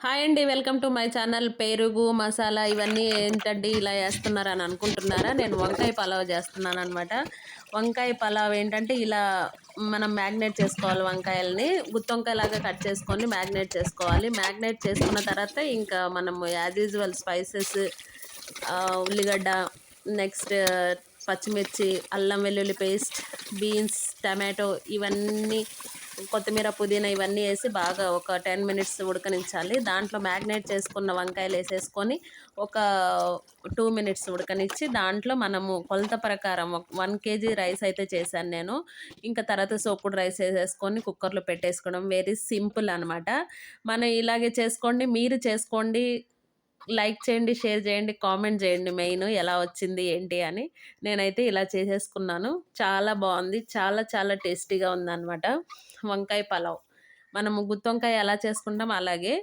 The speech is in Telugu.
హాయ్ అండి. Welcome to my channel. పెరుగు, మసాలా ఇవన్నీ ఏంటండి ఇలా ఏస్తున్నారని అనుకుంటున్నారా? నేను వంకాయ పలావ్ చేస్తున్నాననమాట. వంకాయ పలావ్ ఏంటంటే ఇలా మనం మ్యాగ్నేట్ చేసుకోవాలి వంకాయలని. గుత్తొంకాయలాగా కట్ చేసుకొని మ్యాగ్నేట్ చేసుకోవాలి. మ్యాగ్నేట్ చేసుకున్న తర్వాత ఇంకా మనము యాజ్ యూజువల్ స్పైసెస్ ఉల్లిగడ్డ, నెక్స్ట్ పచ్చిమిర్చి, అల్లం వెల్లుల్లి పేస్ట్, బీన్స్, టమాటో ఇవన్నీ కొత్తిమీర, పుదీనా ఇవన్నీ వేసి బాగా ఒక 10 మినిట్స్ ఉడకనించాలి. దాంట్లో మ్యాగ్నేట్ చేసుకున్న వంకాయలు వేసేసుకొని ఒక 2 మినిట్స్ ఉడకనిచ్చి దాంట్లో మనము కొలత ప్రకారం 1 కేజీ రైస్ అయితే చేశాను నేను. ఇంకా తర్వాత సోకుడు రైస్ వేసేసుకొని కుక్కర్లో పెట్టేసుకోవడం వెరీ సింపుల్ అనమాట. మనం ఇలాగే చేసుకోండి, మీరు చేసుకోండి. లైక్ చేయండి, షేర్ చేయండి, కామెంట్ చేయండి మెయిన్ ఎలా వచ్చింది ఏంటి అని. నేనైతే ఇలా చేసేసుకున్నాను. చాలా బాగుంది. చాలా టేస్టీగా ఉందనమాట వంకాయ పలావ్. మనము గుత్తొంకాయ ఎలా చేసుకుంటాం అలాగే